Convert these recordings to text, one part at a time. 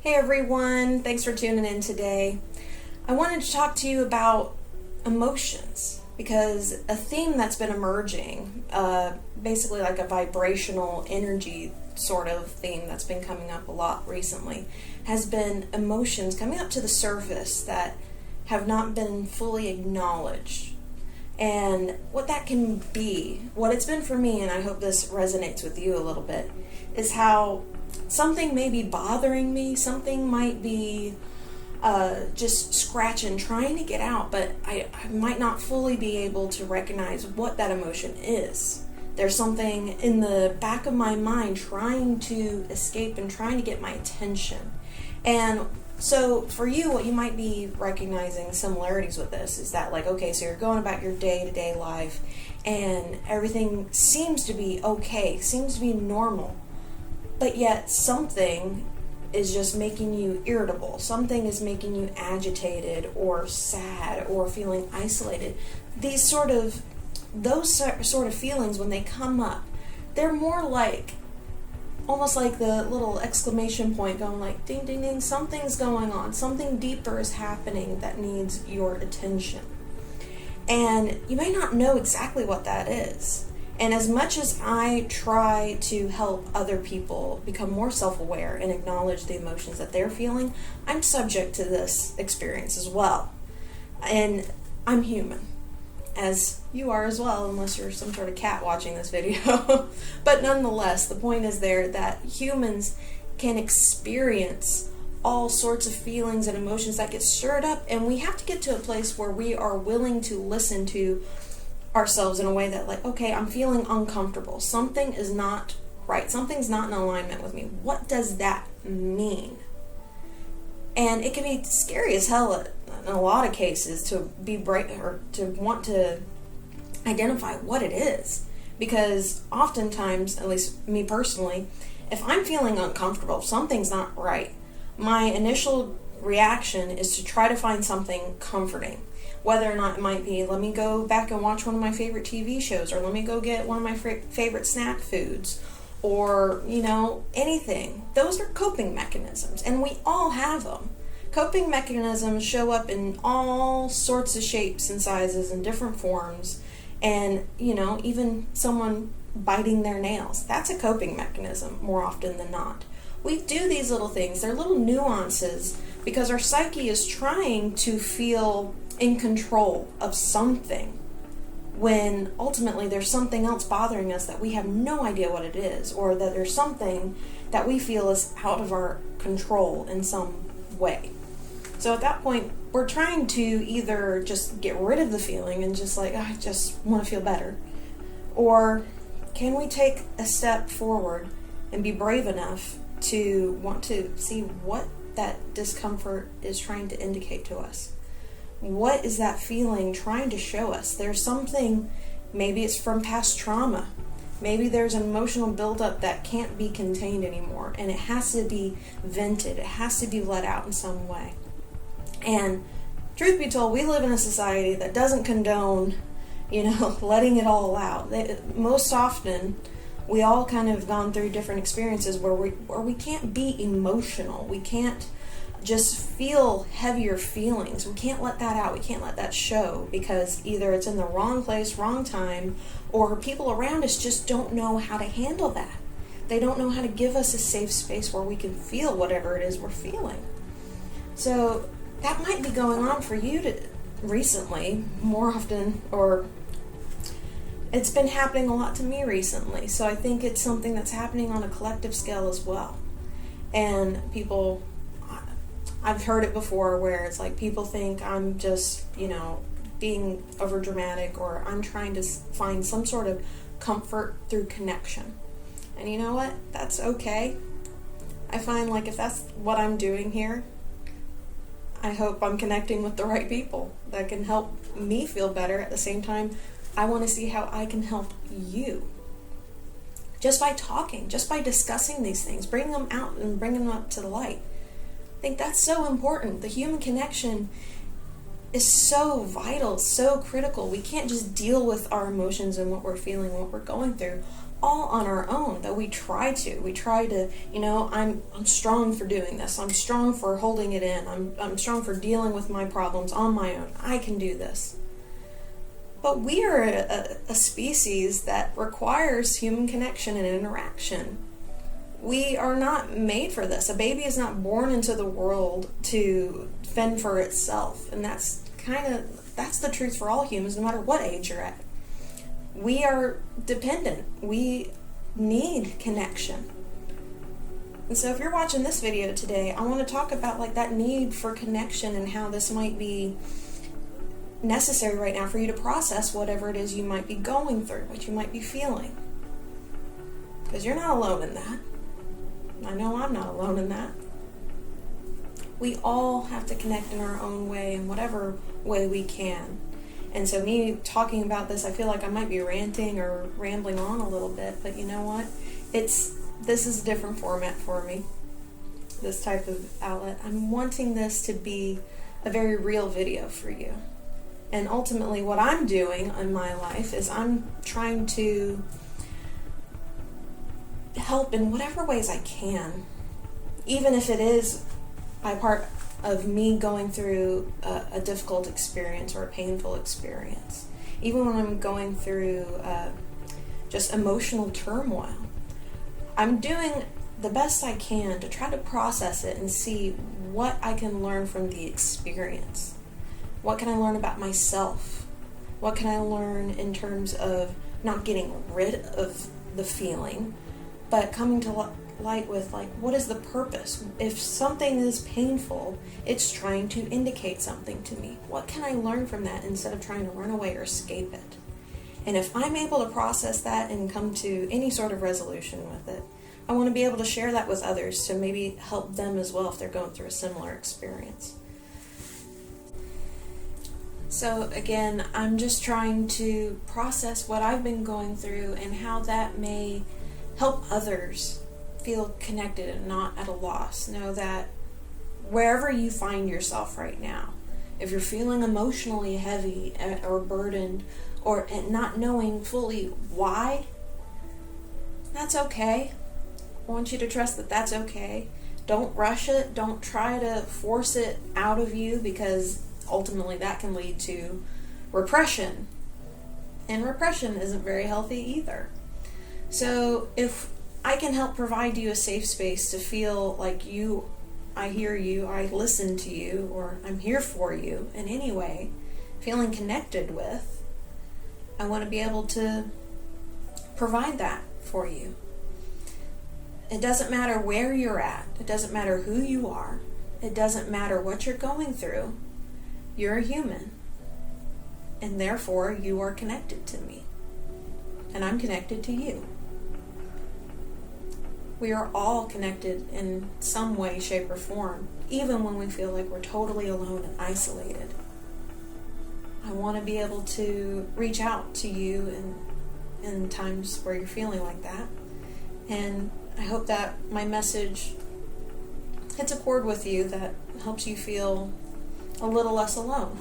Hey everyone, thanks for tuning in today. I wanted to talk to you about emotions because a theme that's been emerging, basically like a vibrational energy sort of theme that's been coming up a lot recently, has been emotions coming up to the surface that have not been fully acknowledged. And what that can be, what it's been for me, and I hope this resonates with you a little bit, is how something may be bothering me, something might be just scratching, trying to get out, but I might not fully be able to recognize what that emotion is. There's something in the back of my mind trying to escape and trying to get my attention. And so for you, what you might be recognizing similarities with this is that, like, okay, so you're going about your day-to-day life and everything seems to be okay, seems to be normal, but yet something is just making you irritable. Something is making you agitated or sad or feeling isolated. Those sort of feelings, when they come up, they're more like, almost like the little exclamation point going like, ding, ding, ding, something's going on. Something deeper is happening that needs your attention. And you may not know exactly what that is. And as much as I try to help other people become more self-aware and acknowledge the emotions that they're feeling, I'm subject to this experience as well. And I'm human, as you are as well, unless you're some sort of cat watching this video. But nonetheless, the point is there that humans can experience all sorts of feelings and emotions that get stirred up, and we have to get to a place where we are willing to listen to ourselves in a way that, like, okay, I'm feeling uncomfortable. Something is not right. Something's not in alignment with me. What does that mean? And it can be scary as hell in a lot of cases to be brave or to want to identify what it is. Because oftentimes, at least me personally, if I'm feeling uncomfortable, if something's not right, my initial reaction is to try to find something comforting. Whether or not it might be, let me go back and watch one of my favorite TV shows, or let me go get one of my favorite snack foods, or, anything. Those are coping mechanisms, and we all have them. Coping mechanisms show up in all sorts of shapes and sizes and different forms, and, even someone biting their nails. That's a coping mechanism more often than not. We do these little things. They're little nuances because our psyche is trying to feel in control of something, when ultimately there's something else bothering us that we have no idea what it is, or that there's something that we feel is out of our control in some way. So at that point, we're trying to either just get rid of the feeling and just like, I just want to feel better, or can we take a step forward and be brave enough to want to see what that discomfort is trying to indicate to us? What is that feeling trying to show us? There's something, maybe it's from past trauma. Maybe there's an emotional buildup that can't be contained anymore, and it has to be vented. It has to be let out in some way. And truth be told, we live in a society that doesn't condone, letting it all out. Most often, we all kind of gone through different experiences where we can't be emotional. We can't just feel heavier feelings. We can't let that out. We can't let that show because either it's in the wrong place, wrong time, or people around us just don't know how to handle that. They don't know how to give us a safe space where we can feel whatever it is we're feeling. So that might be going on for you recently, more often, or it's been happening a lot to me recently. So I think it's something that's happening on a collective scale as well. And I've heard it before where it's like people think I'm just, being over dramatic, or I'm trying to find some sort of comfort through connection. And you know what? That's okay. I find like if that's what I'm doing here, I hope I'm connecting with the right people that can help me feel better. At the same time, I want to see how I can help you. Just by talking, just by discussing these things, bringing them out and bringing them up to the light. I think that's so important. The human connection is so vital, so critical. We can't just deal with our emotions and what we're feeling, what we're going through, all on our own, though we try to. We try to, I'm strong for doing this. I'm strong for holding it in. I'm strong for dealing with my problems on my own. I can do this. But we are a species that requires human connection and interaction. We are not made for this. A baby is not born into the world to fend for itself. And that's the truth for all humans, no matter what age you're at. We are dependent. We need connection. And so if you're watching this video today, I want to talk about that need for connection and how this might be necessary right now for you to process whatever it is you might be going through, what you might be feeling. Because you're not alone in that. I know I'm not alone in that. We all have to connect in our own way, in whatever way we can. And so me talking about this, I feel like I might be ranting or rambling on a little bit, but you know what? This is a different format for me, this type of outlet. I'm wanting this to be a very real video for you. And ultimately what I'm doing in my life is I'm trying to help in whatever ways I can, even if it is by part of me going through a difficult experience or a painful experience. Even when I'm going through just emotional turmoil, I'm doing the best I can to try to process it and see what I can learn from the experience. What can I learn about myself? What can I learn in terms of not getting rid of the feeling, but coming to light with what is the purpose? If something is painful, it's trying to indicate something to me. What can I learn from that instead of trying to run away or escape it? And if I'm able to process that and come to any sort of resolution with it, I want to be able to share that with others to maybe help them as well if they're going through a similar experience. So again, I'm just trying to process what I've been going through and how that may help others feel connected and not at a loss. Know that wherever you find yourself right now, if you're feeling emotionally heavy or burdened or not knowing fully why, that's okay. I want you to trust that that's okay. Don't rush it. Don't try to force it out of you, because ultimately that can lead to repression. And repression isn't very healthy either. So if I can help provide you a safe space to feel like I hear you, I listen to you, or I'm here for you in any way, feeling connected with, I want to be able to provide that for you. It doesn't matter where you're at. It doesn't matter who you are. It doesn't matter what you're going through. You're a human. And therefore, you are connected to me. And I'm connected to you. We are all connected in some way, shape, or form, even when we feel like we're totally alone and isolated. I want to be able to reach out to you in times where you're feeling like that. And I hope that my message hits a chord with you that helps you feel a little less alone.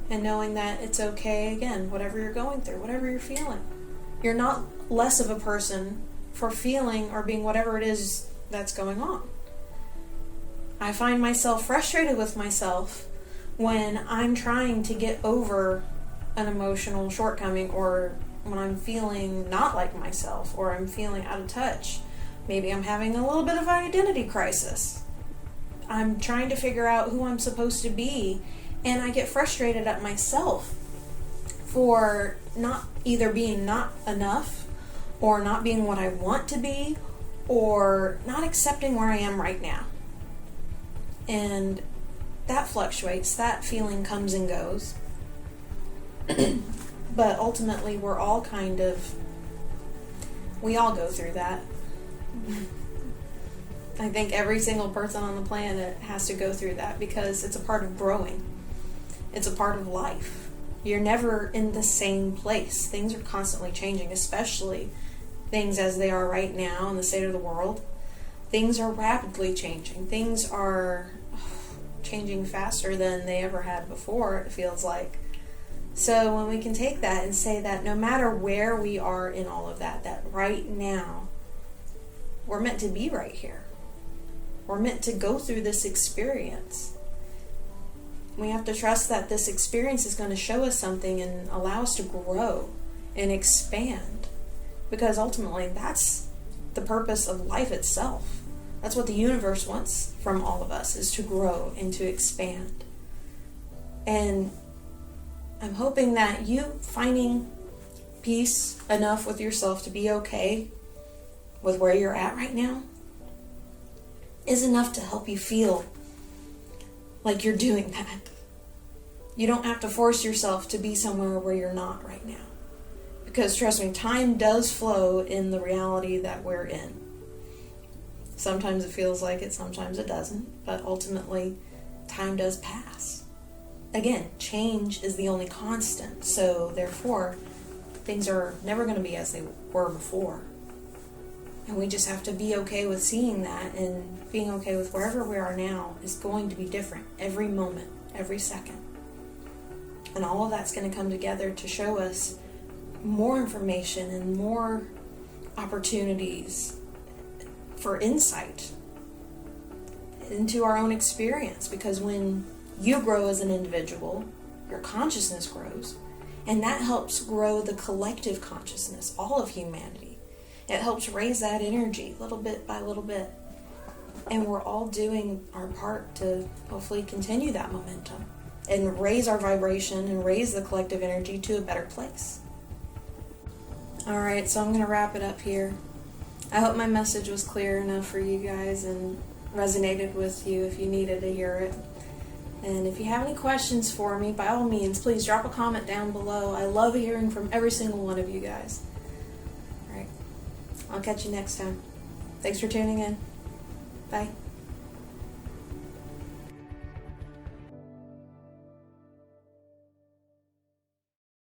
And knowing that it's okay, again, whatever you're going through, whatever you're feeling. You're not less of a person for feeling or being whatever it is that's going on. I find myself frustrated with myself when I'm trying to get over an emotional shortcoming, or when I'm feeling not like myself, or I'm feeling out of touch. Maybe I'm having a little bit of an identity crisis. I'm trying to figure out who I'm supposed to be, and I get frustrated at myself for not either being not enough, or not being what I want to be, or not accepting where I am right now. And that fluctuates. That feeling comes and goes. But ultimately, we all go through that. I think every single person on the planet has to go through that, because it's a part of growing. It's a part of life. You're never in the same place. Things are constantly changing, especially things as they are right now in the state of the world. Things are rapidly changing. Things are changing faster than they ever had before, it feels like. So when we can take that and say that no matter where we are in all of that, that right now, we're meant to be right here. We're meant to go through this experience. We have to trust that this experience is going to show us something and allow us to grow and expand. Because ultimately, that's the purpose of life itself. That's what the universe wants from all of us, is to grow and to expand. And I'm hoping that you finding peace enough with yourself to be okay with where you're at right now is enough to help you feel like you're doing that. You don't have to force yourself to be somewhere where you're not right now. Because trust me, time does flow in the reality that we're in. Sometimes it feels like it, sometimes it doesn't, but ultimately time does pass. Again, change is the only constant, so therefore things are never going to be as they were before. And we just have to be okay with seeing that, and being okay with wherever we are now is going to be different every moment, every second. And all of that's going to come together to show us more information and more opportunities for insight into our own experience. Because when you grow as an individual, your consciousness grows, and that helps grow the collective consciousness, all of humanity. It helps raise that energy little bit by little bit. And we're all doing our part to hopefully continue that momentum and raise our vibration and raise the collective energy to a better place. Alright, so I'm going to wrap it up here. I hope my message was clear enough for you guys and resonated with you if you needed to hear it. And if you have any questions for me, by all means, please drop a comment down below. I love hearing from every single one of you guys. Alright, I'll catch you next time. Thanks for tuning in. Bye.